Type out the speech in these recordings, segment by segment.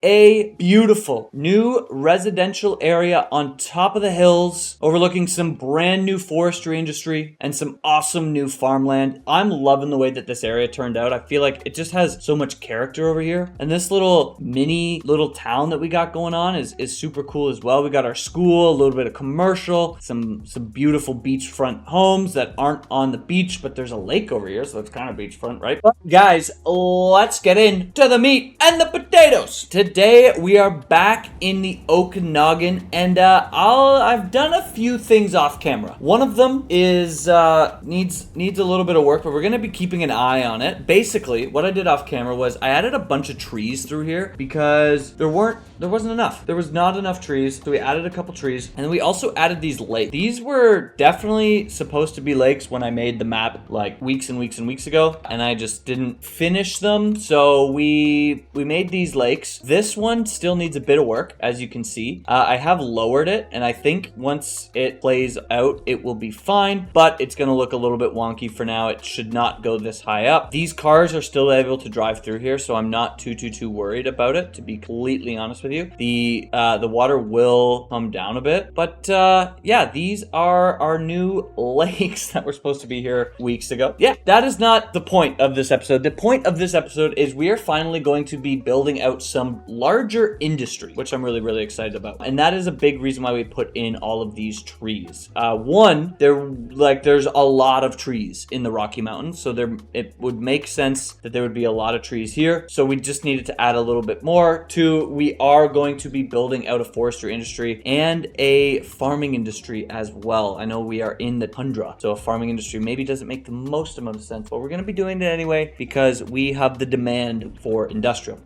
a beautiful new residential area on top of the hills, overlooking some brand new forestry industry and some awesome new farmland. I'm loving the way that this area turned out. I feel like it just has so much character over here. And this little town that we got going on is super cool as well. We got our school, a little bit of commercial, some beautiful beachfront homes that aren't on the beach, but there's a lake over here, so it's kind of beachfront, right? But guys, let's get into the meat and the potatoes. Today we are back in the Okanagan, and I've done a few things off camera. One of them is needs a little bit of work, but we're gonna be keeping an eye on it. Basically, what I did off camera was I added a bunch of trees through here because there wasn't enough. There was not enough trees, so we added a couple trees, and then we also added these lakes. These were definitely supposed to be lakes when I made the map like weeks and weeks ago, and I just didn't finish them. So we made these lakes. This one still needs a bit of work, as you can see. I have lowered it, and I think once it plays out, it will be fine, but it's gonna look a little bit wonky for now. It should not go this high up. These cars are still able to drive through here, so I'm not too worried about it, to be completely honest with you. The water will come down a bit, but yeah, these are our new lakes that were supposed to be here weeks ago. Yeah, that is not the point of this episode. The point of this episode is we are finally going to be building out some larger industry, which I'm really excited about. And that is a big reason why we put in all of these trees. One, there's a lot of trees in the Rocky Mountains, so it would make sense that there would be a lot of trees here. So we just needed to add a little bit more. Two, we are going to be building out a forestry industry and a farming industry as well. I know we are in the tundra, so a farming industry maybe doesn't make the most amount of sense, but we're going to be doing it anyway because we have the demand for industrial.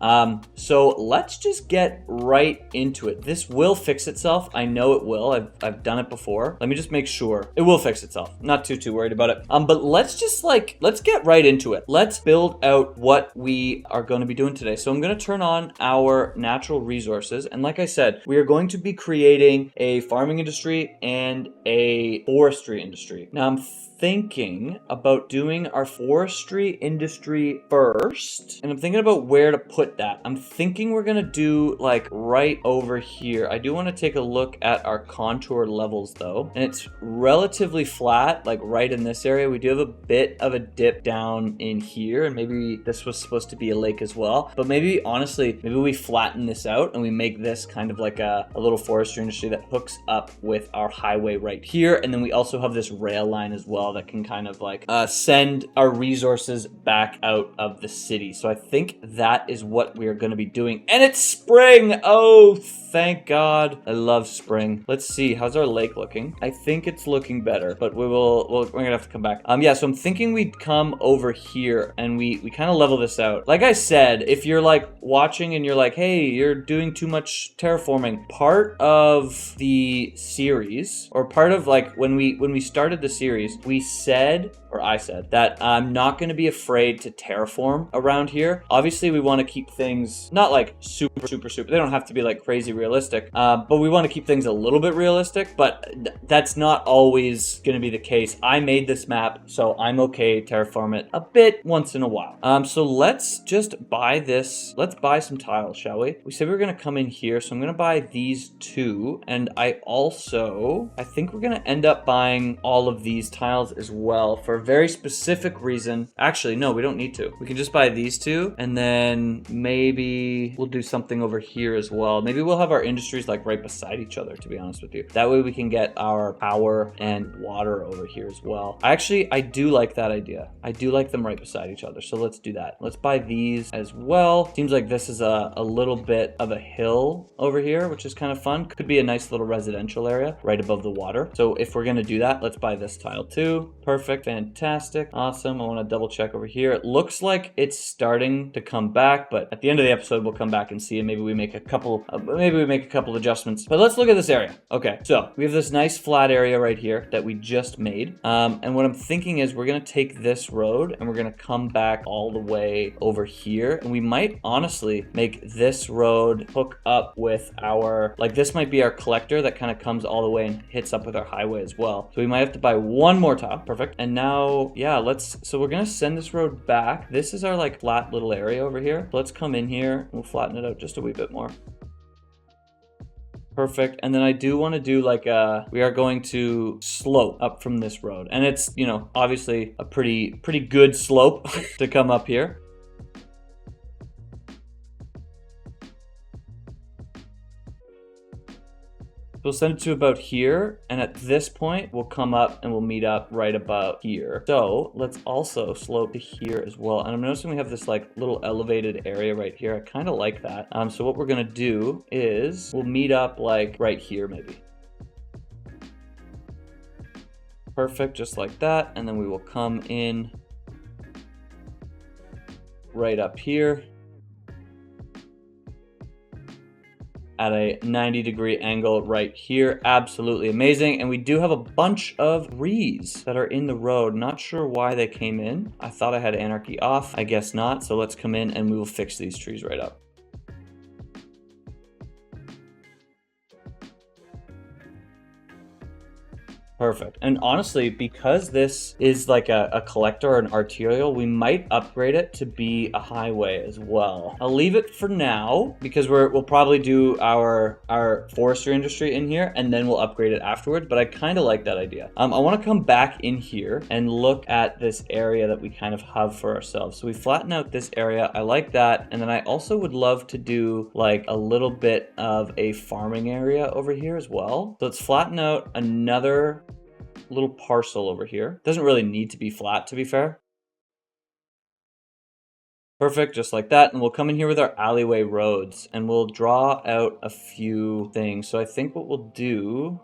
So let's just get right into it. This will fix itself. I know it will. I've done it before. Let me just make sure it will fix itself. Not too worried about it. But let's get right into it. Let's build out what we are going to be doing today. So I'm going to turn on our natural resources, and like I said, we are going to be creating a farming industry and a forestry industry. Now I'm thinking about doing our forestry industry first, and I'm thinking about where to put that. I'm thinking we're gonna do like right over here. I do want to take a look at our contour levels though, and it's relatively flat, like right in this area. We do have a bit of a dip down in here, and maybe this was supposed to be a lake as well, but maybe honestly, maybe we flatten this out and we make this kind of like a little forestry industry that hooks up with our highway right here, and then we also have this rail line as well that can kind of like send our resources back out of the city. So I think that is what we are going to be doing. And it's spring. Oh, thank God. I love spring. Let's see. How's our lake looking? I think it's looking better, but we're going to have to come back. Yeah, so I'm thinking we'd come over here and we kind of level this out. Like I said, if you're like watching and you're like, hey, you're doing too much terraforming, part of the series, or part of like when we started the series, I said that I'm not going to be afraid to terraform around here. Obviously, we want to keep things not like super. They don't have to be like crazy realistic, but we want to keep things a little bit realistic, but that's not always going to be the case. I made this map, so I'm okay terraform it a bit once in a while. So let's just buy this. Let's buy some tiles, shall we? We said we were going to come in here, so I'm going to buy these two, and I think we're going to end up buying all of these tiles as well for a very specific reason. Actually, no, we don't need to. We can just buy these two, and then maybe we'll do something over here as well. Maybe we'll have our industries like right beside each other, to be honest with you. That way we can get our power and water over here as well. I do like that idea. I do like them right beside each other, so let's do that. Let's buy these as well. Seems like this is a little bit of a hill over here, which is kind of fun. Could be a nice little residential area right above the water. So if we're gonna do that, let's buy this tile too. Perfect, fantastic, awesome. I want to double check over here. It looks like it's starting to come back, but at the end of the episode, we'll come back and see, and maybe we make a couple adjustments. But let's look at this area. Okay, so we have this nice flat area right here that we just made. And what I'm thinking is we're gonna take this road and we're gonna come back all the way over here, and we might honestly make this road hook up with our, like this might be our collector that kind of comes all the way and hits up with our highway as well. So we might have to buy one more tile. Perfect. And now now, yeah, so we're gonna send this road back. This is our like flat little area over here. Let's come in here. We'll flatten it out just a wee bit more. Perfect. And then I do want to do like we are going to slope up from this road. And it's, you know, obviously a pretty good slope to come up here. We'll send it to about here, and at this point, we'll come up and we'll meet up right about here. So let's also slope to here as well. And I'm noticing we have this like little elevated area right here. I kind of like that. So what we're gonna do is we'll meet up like right here maybe. Perfect, just like that. And then we will come in right up here at a 90-degree angle right here. Absolutely amazing. And we do have a bunch of trees that are in the road. Not sure why they came in. I thought I had anarchy off. I guess not. So let's come in and we will fix these trees right up. Perfect. And honestly, because this is like a collector or an arterial, we might upgrade it to be a highway as well. I'll leave it for now because we'll probably do our forestry industry in here and then we'll upgrade it afterwards. But I kind of like that idea. I want to come back in here and look at this area that we kind of have for ourselves. So we flatten out this area. I like that. And then I also would love to do like a little bit of a farming area over here as well. So let's flatten out another little parcel over here. Doesn't really need to be flat, to be fair. Perfect, just like that. And we'll come in here with our alleyway roads and we'll draw out a few things. So I think what we'll do...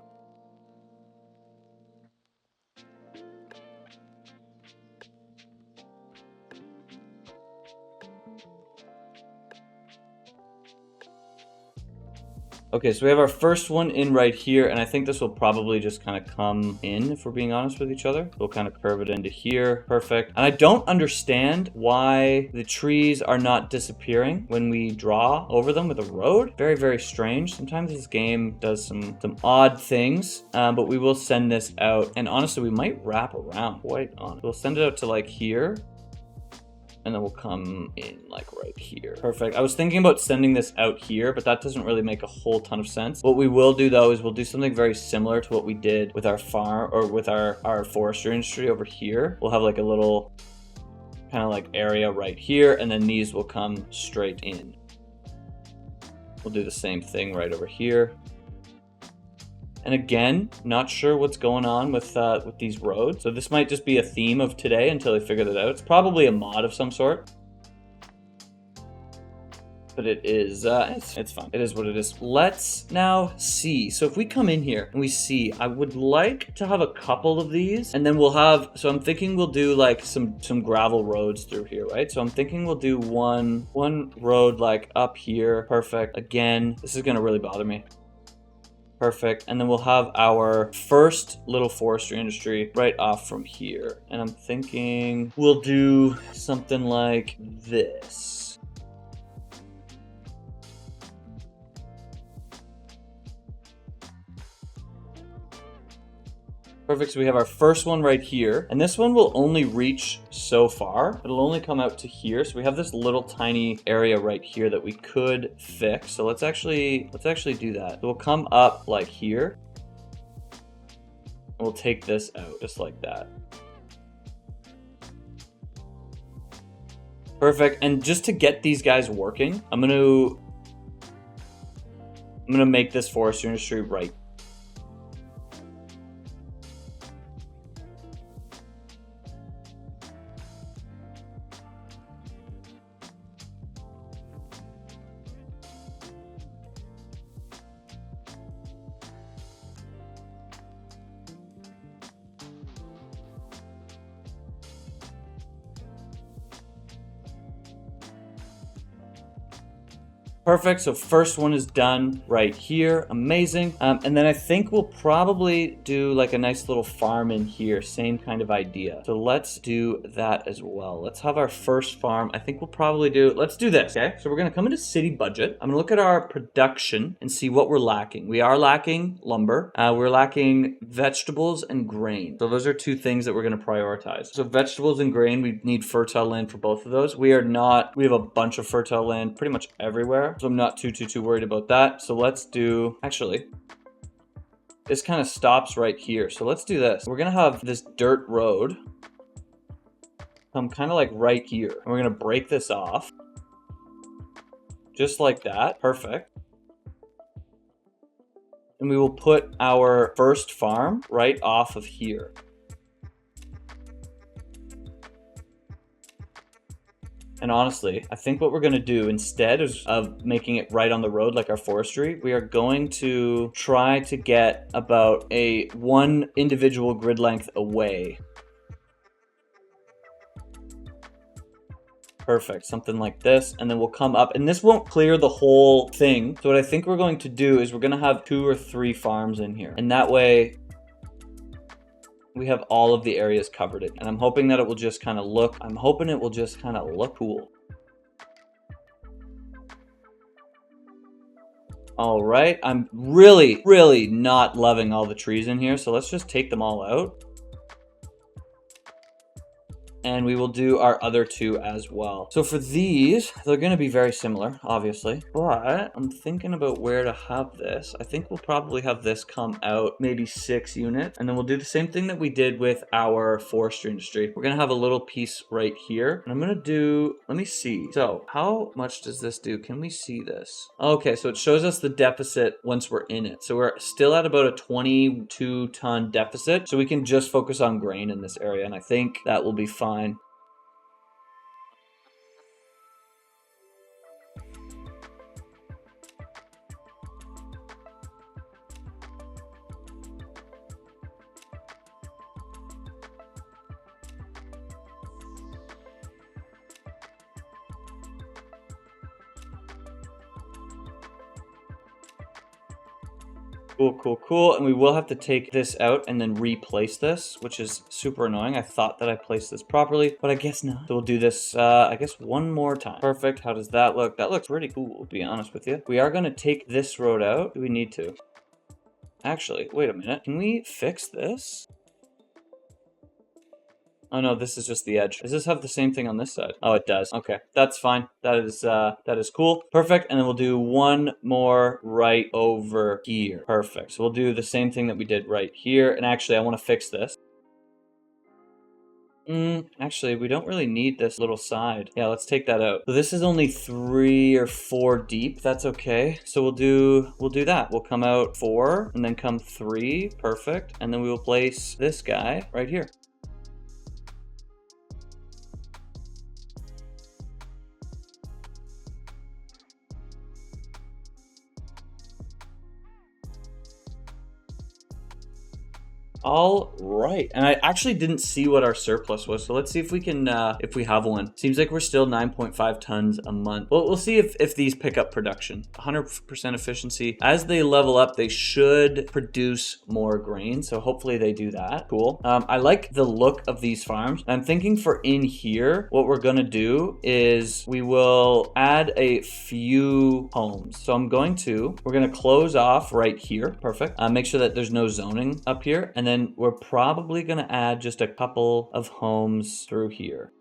Okay, so we have our first one in right here, and I think this will probably just kind of come in, if we're being honest with each other. We'll kind of curve it into here. Perfect. And I don't understand why the trees are not disappearing when we draw over them with a road. Very, very strange. Sometimes this game does some odd things, but we will send this out. And honestly, we might wrap around, quite honest. We'll send it out to like here. And then we'll come in like right here. Perfect. I was thinking about sending this out here, but that doesn't really make a whole ton of sense. What we will do though is we'll do something very similar to what we did with our farm or with our forestry industry over here. We'll have like a little kind of like area right here, and then these will come straight in. We'll do the same thing right over here. And again, not sure what's going on with these roads. So this might just be a theme of today until I figure that out. It's probably a mod of some sort. But it is, it's fun. It is what it is. Let's now see. So if we come in here and we see, I would like to have a couple of these, and then we'll have, so I'm thinking we'll do like some gravel roads through here, right? So I'm thinking we'll do one road like up here. Perfect. Again, this is gonna really bother me. Perfect. And then we'll have our first little forestry industry right off from here. And I'm thinking we'll do something like this. Perfect, so we have our first one right here, and this one will only reach so far. It'll only come out to here, so we have this little tiny area right here that we could fix. So let's actually do that. So we'll come up like here, and we'll take this out just like that. Perfect, and just to get these guys working, I'm gonna make this forestry industry right. Perfect. So first one is done right here. Amazing. And then I think we'll probably do like a nice little farm in here. Same kind of idea. So let's do that as well. Let's have our first farm. I think we'll probably let's do this. Okay. So we're going to come into city budget. I'm going to look at our production and see what we're lacking. We are lacking lumber. We're lacking vegetables and grain. So those are two things that we're going to prioritize. So vegetables and grain, we need fertile land for both of those. We have a bunch of fertile land pretty much everywhere. So I'm not too worried about that. So let's do, actually, this kind of stops right here. So let's do this. We're going to have this dirt road come kind of like right here. And we're going to break this off. Just like that. Perfect. And we will put our first farm right off of here. And honestly, I think what we're going to do instead of making it right on the road like our forestry, we are going to try to get about one individual grid length away. Perfect, something like this, and then we'll come up, and this won't clear the whole thing. So what I think we're going to do is we're going to have 2 or 3 farms in here, and that way we have all of the areas covered in. And I'm hoping that it will just kind of look, cool. All right, I'm really not loving all the trees in here, so let's just take them all out. And we will do our other 2 as well. So for these, they're going to be very similar, obviously. But I'm thinking about where to have this. I think we'll probably have this come out maybe 6 units. And then we'll do the same thing that we did with our forestry industry. We're going to have a little piece right here. And I'm going to do, let me see. So how much does this do? Can we see this? Okay, so it shows us the deficit once we're in it. So we're still at about a 22-ton deficit. So we can just focus on grain in this area. And I think that will be fine. Cool. And we will have to take this out and then replace this, which is super annoying. I thought that I placed this properly, but I guess not. So we'll do this, I guess, one more time. Perfect. How does that look? That looks pretty cool, to be honest with you. We are going to take this road out. Do we need to? Actually, wait a minute. Can we fix this? Oh no, this is just the edge. Does this have the same thing on this side? Oh, it does. Okay, that's fine. That is cool. Perfect. And then we'll do one more right over here. Perfect. So we'll do the same thing that we did right here. And actually, I want to fix this. Actually, we don't really need this little side. Yeah, let's take that out. So this is only 3 or 4 deep. That's okay. So we'll do that. We'll come out 4 and then come 3. Perfect. And then we will place this guy right here. All right, and I actually didn't see what our surplus was, so let's see if we can, if we have one. Seems like we're still 9.5 tons a month. Well, we'll see if these pick up production. 100% efficiency. As they level up, they should produce more grain, so hopefully they do that. Cool. I like the look of these farms. I'm thinking for in here, what we're gonna do is we will add a few homes. So we're gonna close off right here. Perfect. Make sure that there's no zoning up here, and then we're probably going to add just a couple of homes through here.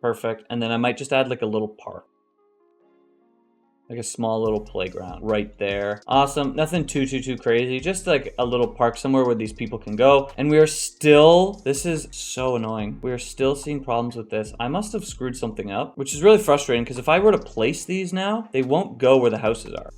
Perfect. And then I might just add like a little park. Like a small little playground right there. Awesome. Nothing too crazy. Just like a little park somewhere where these people can go. And we are still, this is so annoying. We are still seeing problems with this. I must have screwed something up, which is really frustrating because if I were to place these now, they won't go where the houses are.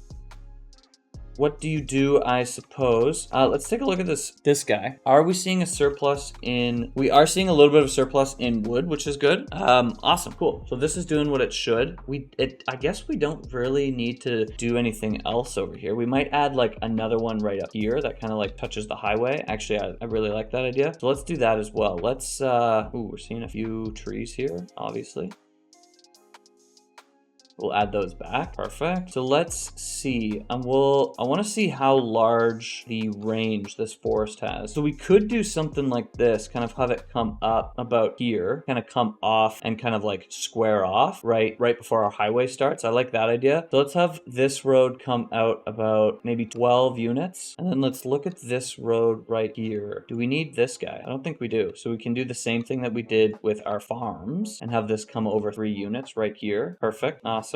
what do you do, I suppose? Let's take a look at this guy. Are we seeing a surplus in... We are seeing a little bit of surplus in wood, which is good. Awesome, cool. So this is doing what it should. I guess we don't really need to do anything else over here. We might add like another one right up here that kind of like touches the highway. Actually, I really like that idea. So let's do that as well. Let's, ooh, we're seeing a few trees here, obviously. We'll add those back. Perfect. So let's see. I want to see how large the range this forest has. So we could do something like this, kind of have it come up about here, kind of come off and kind of like square off right before our highway starts. I like that idea. So let's have this road come out about maybe 12 units. And then let's look at this road right here. Do we need this guy? I don't think we do. So we can do the same thing that we did with our farms and have this come over 3 units right here. Perfect. Awesome.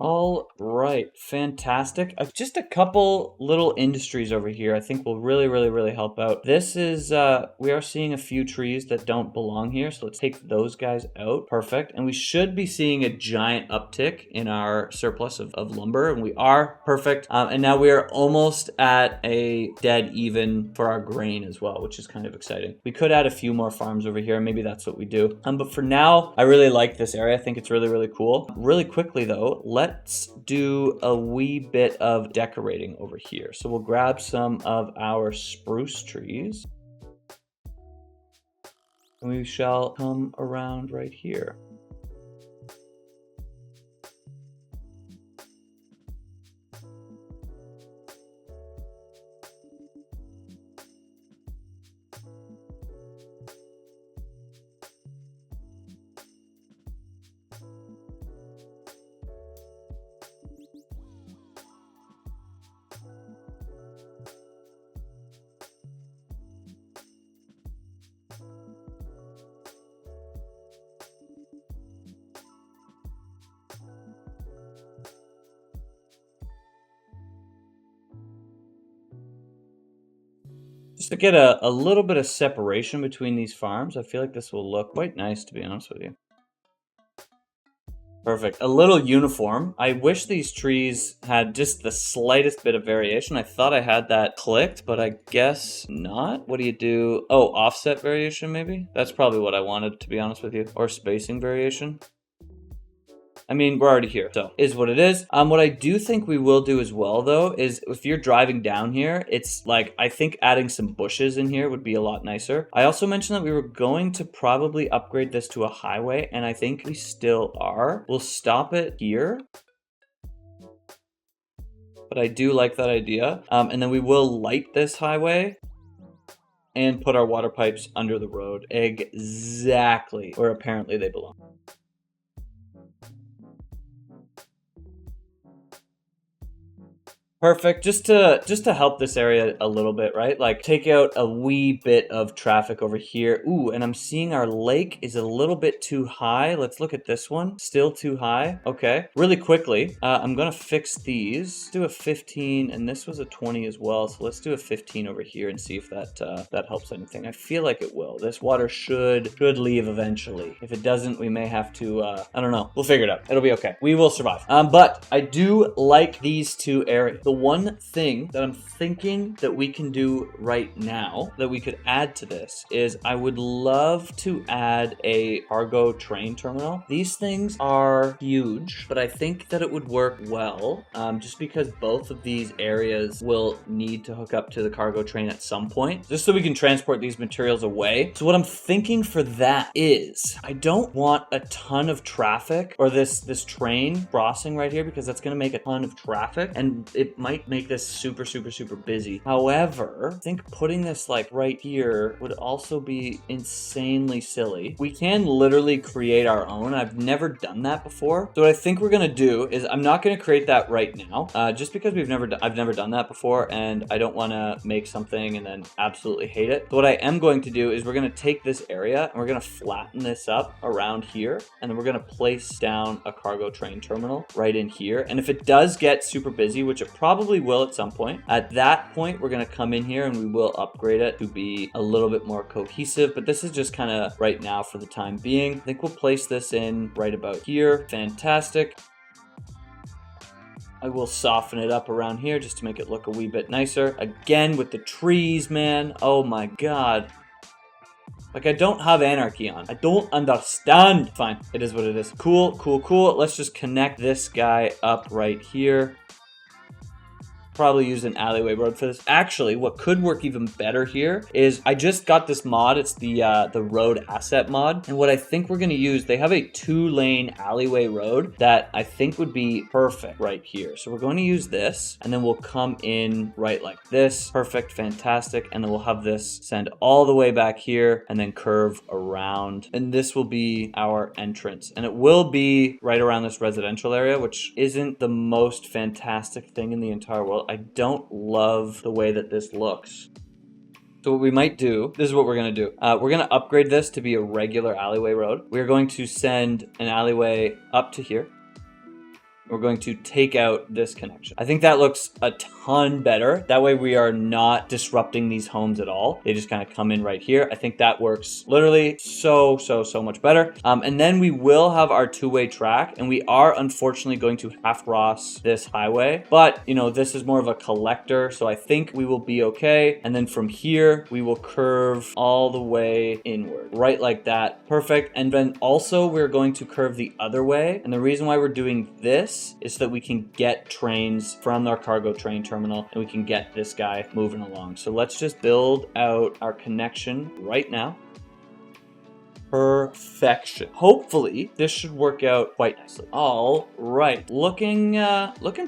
All right, fantastic. Just a couple little industries over here I think will really help out. This is, we are seeing a few trees that don't belong here, so let's take those guys out. Perfect. And we should be seeing a giant uptick in our surplus of lumber, and we are. Perfect. And now we are almost at a dead even for our grain as well, which is kind of exciting. We could add a few more farms over here. Maybe that's what we do. But for now, I really like this area. I think it's really cool. Really quickly though, let's do a wee bit of decorating over here. So we'll grab some of our spruce trees. And we shall come around right here. Just to get a little bit of separation between these farms, I feel like this will look quite nice, to be honest with you. Perfect. A little uniform. I wish these trees had just the slightest bit of variation. I thought I had that clicked, but I guess not. What do you do? Oh, offset variation maybe? That's probably what I wanted, to be honest with you. Or spacing variation. I mean, we're already here, so is what it is. What I do think we will do as well, though, is if you're driving down here, it's like, I think adding some bushes in here would be a lot nicer. I also mentioned that we were going to probably upgrade this to a highway, and I think we still are. We'll stop it here. But I do like that idea. And then we will light this highway and put our water pipes under the road exactly where apparently they belong. Perfect. Just to help this area a little bit, right? Like take out a wee bit of traffic over here. Ooh, and I'm seeing our lake is a little bit too high. Let's look at this one. Still too high. Okay. Really quickly, I'm gonna fix these. Let's do a 15, and this was a 20 as well. So let's do a 15 over here and see if that helps anything. I feel like it will. This water should leave eventually. If it doesn't, we may have to. I don't know. We'll figure it out. It'll be okay. We will survive. But I do like these two areas. The one thing that I'm thinking that we can do right now that we could add to this is I would love to add a cargo train terminal. These things are huge, but I think that it would work well just because both of these areas will need to hook up to the cargo train at some point, just so we can transport these materials away. So what I'm thinking for that is I don't want a ton of traffic or this train crossing right here because that's going to make a ton of traffic, and it might make this super, super, super busy. However, I think putting this like right here would also be insanely silly. We can literally create our own. I've never done that before. So what I think we're gonna do is I'm not gonna create that right now, just because I've never done that before, and I don't wanna make something and then absolutely hate it. So what I am going to do is we're gonna take this area and we're gonna flatten this up around here, and then we're gonna place down a cargo train terminal right in here. And if it does get super busy, which it probably will at some point, at that point we're gonna come in here and we will upgrade it to be a little bit more cohesive. But this is just kind of right now for the time being. I think we'll place this in right about here. Fantastic. I will soften it up around here just to make it look a wee bit nicer. Again, with the trees, man. Oh my God. Like, I don't have anarchy on. I don't understand. Fine, it is what it is. Cool, cool, cool. Let's just connect this guy up right here. Probably use an alleyway road for this. Actually, what could work even better here is I just got this mod. It's the road asset mod. And what I think we're gonna use, they have a 2-lane alleyway road that I think would be perfect right here. So we're going to use this, and then we'll come in right like this. Perfect, fantastic. And then we'll have this send all the way back here and then curve around. And this will be our entrance. And it will be right around this residential area, which isn't the most fantastic thing in the entire world. I don't love the way that this looks. So what we might do, this is what we're going to do. We're going to upgrade this to be a regular alleyway road. We're going to send an alleyway up to here. We're going to take out this connection. I think that looks a ton better. That way we are not disrupting these homes at all. They just kind of come in right here. I think that works literally so much better. And then we will have our 2-way track, and we are unfortunately going to have to cross this highway. But, you know, this is more of a collector, so I think we will be okay. And then from here, we will curve all the way inward, right like that. Perfect. And then also we're going to curve the other way. And the reason why we're doing this is so that we can get trains from our cargo train terminal, and we can get this guy moving along. So let's just build out our connection right now. Perfection. Hopefully this should work out quite nicely. All right, looking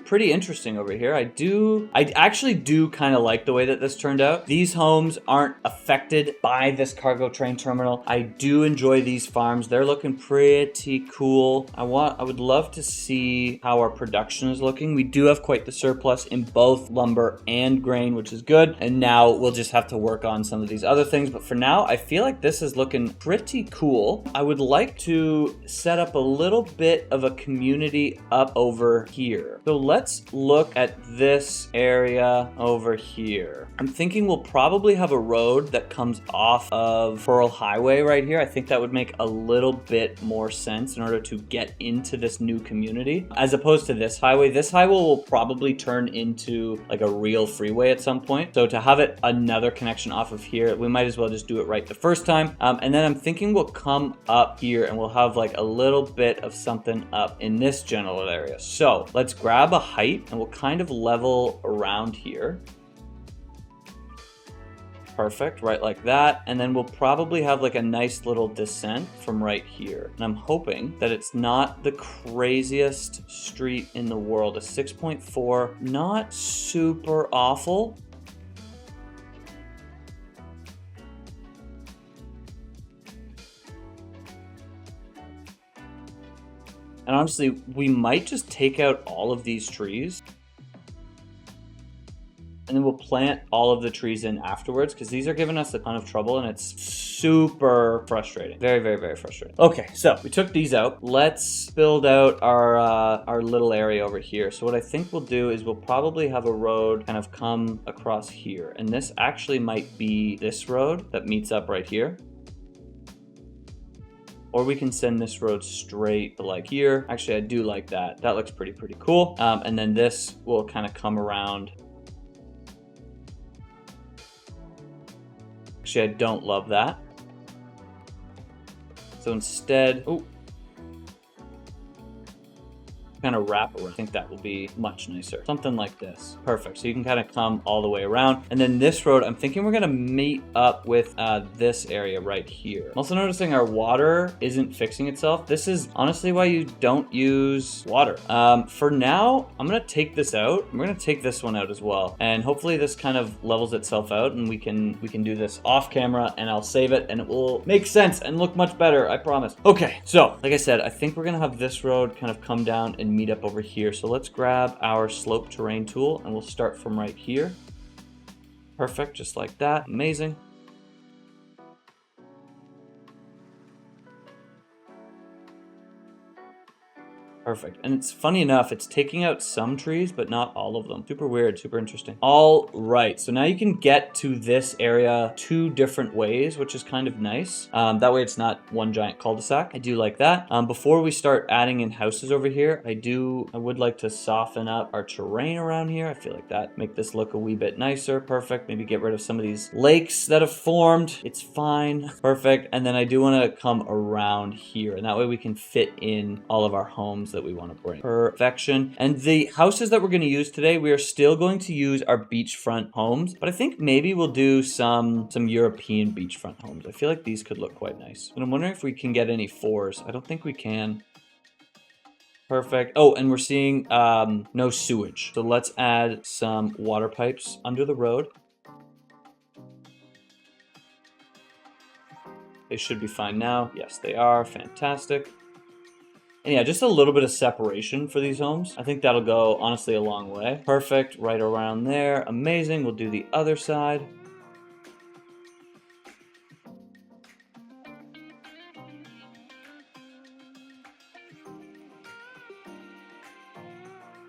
pretty interesting over here. I actually do kind of like the way that this turned out. These homes aren't affected by this cargo train terminal. I do enjoy these farms. They're looking pretty cool. I would love to see how our production is looking. We do have quite the surplus in both lumber and grain, which is good. And now we'll just have to work on some of these other things. But for now, I feel like this is looking pretty cool. I would like to set up a little bit of a community up over here. So let's look at this area over here. I'm thinking we'll probably have a road that comes off of Pearl Highway right here. I think that would make a little bit more sense in order to get into this new community, as opposed to this highway. This highway will probably turn into like a real freeway at some point. So to have it another connection off of here, we might as well just do it right the first time. And then I'm thinking we'll come up here and we'll have like a little bit of something up in this general area. So let's grab a height and we'll kind of level around here. Perfect, right like that. And then we'll probably have like a nice little descent from right here. And I'm hoping that it's not the craziest street in the world. A 6.4, not super awful. And honestly, we might just take out all of these trees. And then we'll plant all of the trees in afterwards, because these are giving us a ton of trouble and it's super frustrating. Very, very, very frustrating. Okay, so we took these out. Let's build out our little area over here. So what I think we'll do is we'll probably have a road kind of come across here. And this actually might be this road that meets up right here. Or we can send this road straight to like here. Actually, I do like that. That looks pretty cool. And then this will kind of come around. Actually, I don't love that. So instead, oh. kind of wrap around. I think that will be much nicer. Something like this. Perfect. So you can kind of come all the way around. And then this road, I'm thinking we're going to meet up with this area right here. I'm also noticing our water isn't fixing itself. This is honestly why you don't use water. For now, I'm going to take this out. We're going to take this one out as well. And hopefully this kind of levels itself out and we can do this off camera and I'll save it and it will make sense and look much better. I promise. Okay. So like I said, I think we're going to have this road kind of come down and meet up over here. So let's grab our slope terrain tool and we'll start from right here. Perfect. Just like that. Amazing. Perfect. And it's funny enough, it's taking out some trees, but not all of them. Super weird, super interesting. All right, so now you can get to this area 2 different ways, which is kind of nice. That way it's not one giant cul-de-sac. I do like that. Before we start adding in houses over here, I would like to soften up our terrain around here. I feel like that make this look a wee bit nicer. Perfect. Maybe get rid of some of these lakes that have formed. It's fine. Perfect. And then I do want to come around here, and that way we can fit in all of our homes that we want to bring. Perfection. And the houses that we're going to use today, we are still going to use our beachfront homes, but I think maybe we'll do some European beachfront homes. I feel like these could look quite nice. And I'm wondering if we can get any 4s. I don't think we can. Perfect. Oh, and we're seeing no sewage. So let's add some water pipes under the road. They should be fine now. Yes, they are. Fantastic. And yeah, just a little bit of separation for these homes. I think that'll go, honestly, a long way. Perfect, right around there. Amazing, we'll do the other side.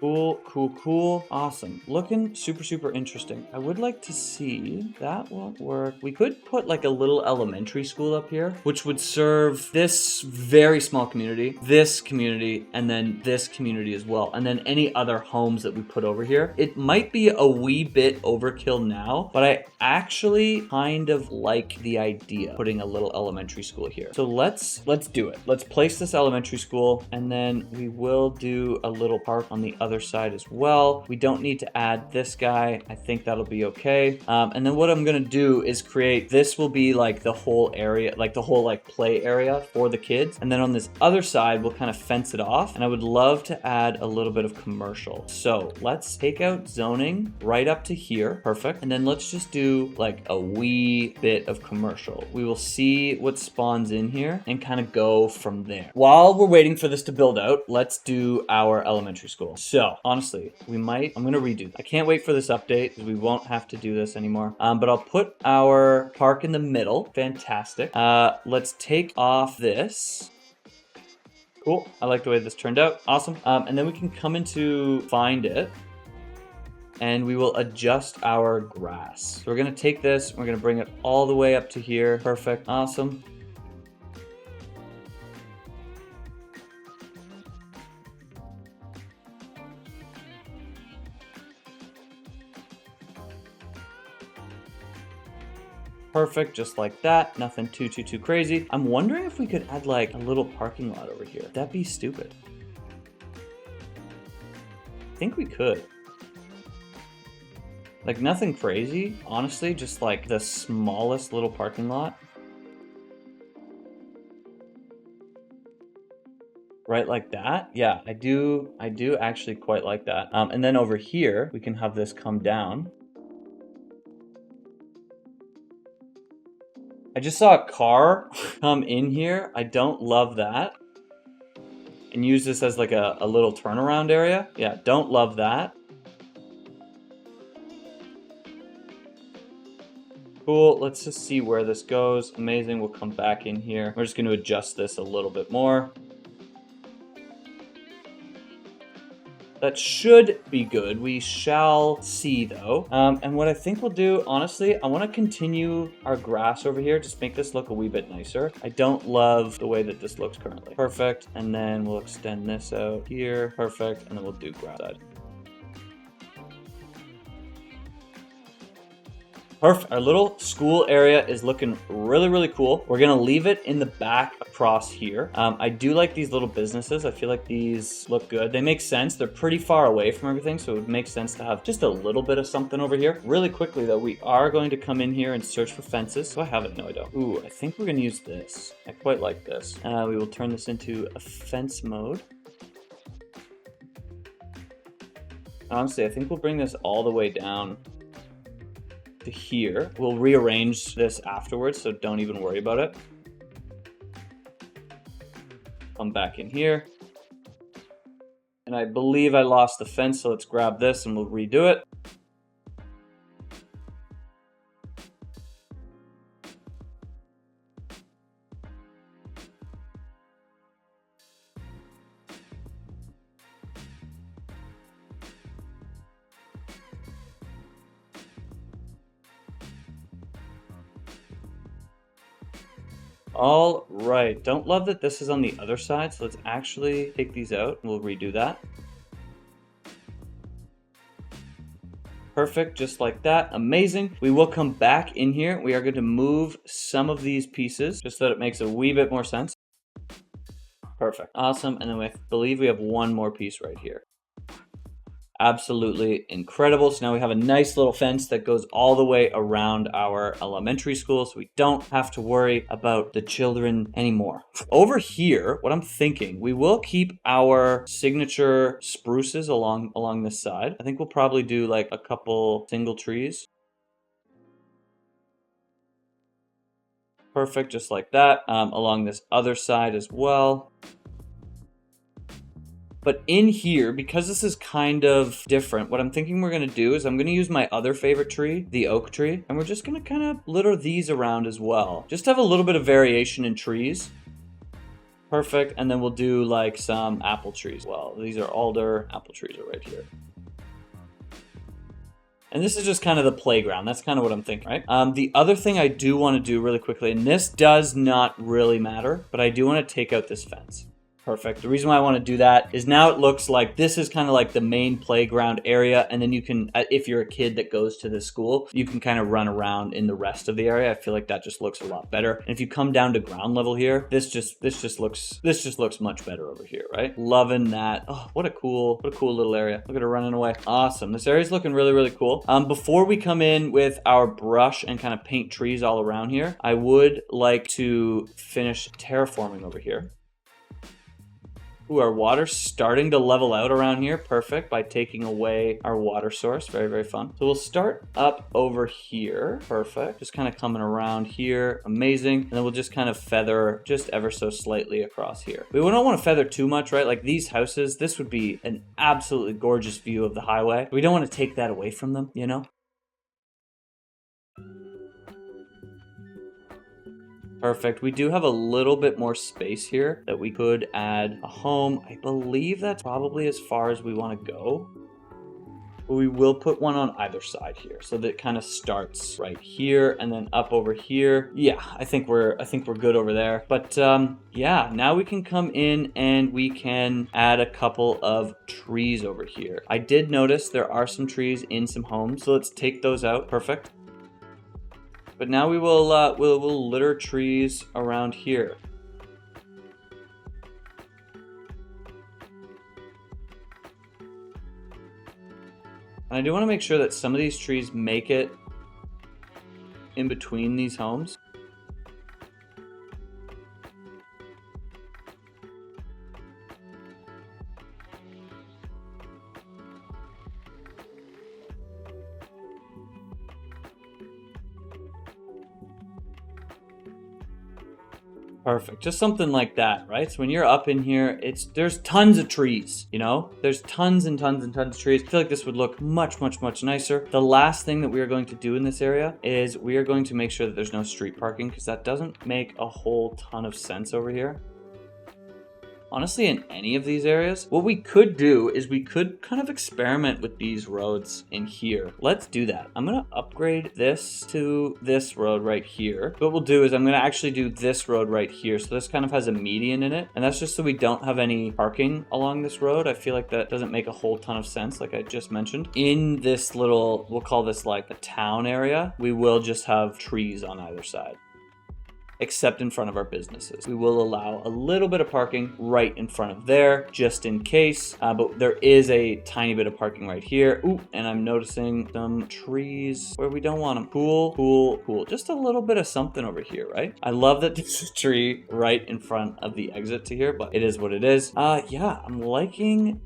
Cool, cool, cool. Awesome. Looking super, super interesting. I would like to see, that won't work. We could put like a little elementary school up here, which would serve this very small community, this community, and then this community as well. And then any other homes that we put over here. It might be a wee bit overkill now, but I actually kind of like the idea of putting a little elementary school here. So let's do it. Let's place this elementary school, and then we will do a little park on the other side as well. We don't need to add this guy. I think that'll be okay. And then what I'm gonna do is create, this will be like the whole area, like the whole like play area for the kids. And then on this other side, we'll kind of fence it off. And I would love to add a little bit of commercial. So let's take out zoning right up to here. Perfect. And then let's just do like a wee bit of commercial. We will see what spawns in here and kind of go from there. While we're waiting for this to build out, let's do our elementary school. So honestly, I'm gonna redo that. I can't wait for this update because we won't have to do this anymore. But I'll put our park in the middle. Fantastic. Let's take off this. Cool. I like the way this turned out. Awesome. And then we can come into find it, and we will adjust our grass. So we're gonna take this, we're gonna bring it all the way up to here. Perfect. Awesome. Perfect, just like that. Nothing too crazy. I'm wondering if we could add like a little parking lot over here. That'd be stupid. I think we could. Like nothing crazy, honestly, just like the smallest little parking lot. Right like that. Yeah, I do actually quite like that. And then over here, we can have this come down. I just saw a car come in here. I don't love that. And use this as like a little turnaround area. Yeah, don't love that. Cool, let's just see where this goes. Amazing, we'll come back in here. We're just gonna adjust this a little bit more. That should be good. We shall see though. And what I think we'll do, honestly, I want to continue our grass over here. Just make this look a wee bit nicer. I don't love the way that this looks currently. Perfect. And then we'll extend this out here. Perfect. And then we'll do grass side. Perfect. Our little school area is looking really, really cool. We're gonna leave it in the back across here. I do like these little businesses. I feel like these look good. They make sense. They're pretty far away from everything, so it would make sense to have just a little bit of something over here. Really quickly though, we are going to come in here and search for fences. Do I have it? No, I don't. Ooh, I think we're gonna use this. I quite like this. We will turn this into a fence mode. Honestly, I think we'll bring this all the way down to here. We'll rearrange this afterwards, so don't even worry about it. Come back in here. And I believe I lost the fence, so let's grab this and we'll redo it. All right, don't love that this is on the other side, so let's actually take these out and we'll redo that. Perfect, just like that. Amazing. We will come back in here. We are going to move some of these pieces just so that it makes a wee bit more sense. Perfect. Awesome. And then I believe we have one more piece right here. Absolutely incredible. So now we have a nice little fence that goes all the way around our elementary school, so we don't have to worry about the children anymore. Over here, what I'm thinking, we will keep our signature spruces along this side. I think we'll probably do like a couple single trees. Perfect, just like that. Along this other side as well. But in here, because this is kind of different, what I'm thinking we're gonna do is I'm gonna use my other favorite tree, the oak tree, and we're just gonna kind of litter these around as well. Just to have a little bit of variation in trees. Perfect, and then we'll do like some apple trees. Well, these are alder, apple trees are right here. And this is just kind of the playground. That's kind of what I'm thinking, right? The other thing I do want to do really quickly, and this does not really matter, but I do want to take out this fence. Perfect. The reason why I want to do that is now it looks like this is kind of like the main playground area, and then you can, if you're a kid that goes to this school, you can kind of run around in the rest of the area. I feel like that just looks a lot better. And if you come down to ground level here, this just looks much better over here, right? Loving that. Oh, what a cool little area. Look at her running away. Awesome. This area is looking really, really cool. Before we come in with our brush and kind of paint trees all around here, I would like to finish terraforming over here. Ooh, our water's starting to level out around here. Perfect, by taking away our water source. Very, very fun. So we'll start up over here. Perfect. Just kind of coming around here. Amazing. And then we'll just kind of feather just ever so slightly across here. We don't want to feather too much, right? Like these houses, this would be an absolutely gorgeous view of the highway. We don't want to take that away from them, you know? Perfect. We do have a little bit more space here that we could add a home. I believe that's probably as far as we want to go. But we will put one on either side here, so that it kind of starts right here and then up over here. Yeah, I think we're good over there. But yeah, now we can come in and we can add a couple of trees over here. I did notice there are some trees in some homes, so let's take those out. Perfect. But now we will we'll litter trees around here. And I do want to make sure that some of these trees make it in between these homes. Perfect. Just something like that, right? So when you're up in here, there's tons of trees, you know? There's tons and tons and tons of trees. I feel like this would look much, much, much nicer. The last thing that we are going to do in this area is we are going to make sure that there's no street parking, because that doesn't make a whole ton of sense over here. honestly, in any of these areas. What we could do is we could kind of experiment with these roads in here. Let's do that. I'm gonna upgrade this to this road right here. What we'll do is I'm gonna actually do this road right here. So this kind of has a median in it. And that's just so we don't have any parking along this road. I feel like that doesn't make a whole ton of sense, like I just mentioned. In this little, we'll call this like the town area, we will just have trees on either side, except in front of our businesses. We will allow a little bit of parking right in front of there, just in case, but there is a tiny bit of parking right here. Ooh, and I'm noticing some trees where we don't want them. Cool, cool, cool. Just a little bit of something over here, right? I love that there's a tree right in front of the exit to here, but it is what it is. Yeah, I'm liking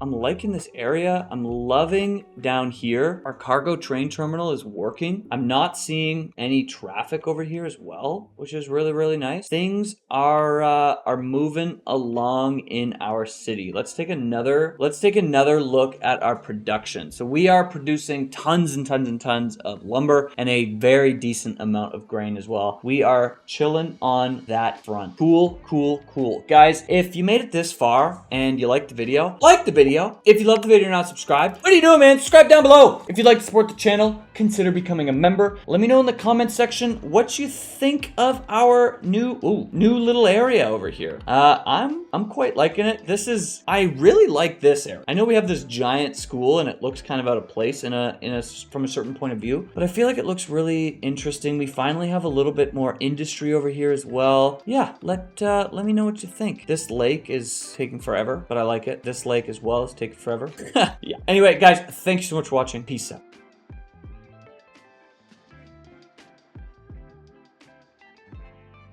this area. I'm loving down here. Our cargo train terminal is working. I'm not seeing any traffic over here as well, which is really nice. Things are moving along in our city. Let's take another look at our production. So we are producing tons and tons and tons of lumber and a very decent amount of grain as well. We are chilling on that front. Cool, cool, cool. Guys, if you made it this far and you liked the video, like the video. If you love the video and not subscribed, what are you doing, man? Subscribe down below. If you'd like to support the channel, consider becoming a member. Let me know in the comments section what you think of our new little area over here. I'm quite liking it. I really like this area. I know we have this giant school and it looks kind of out of place from a certain point of view, but I feel like it looks really interesting. We finally have a little bit more industry over here as well. Yeah, let me know what you think. This lake is taking forever, but I like it. This lake as well is taking forever. Yeah. Anyway, guys, thank you so much for watching. Peace out.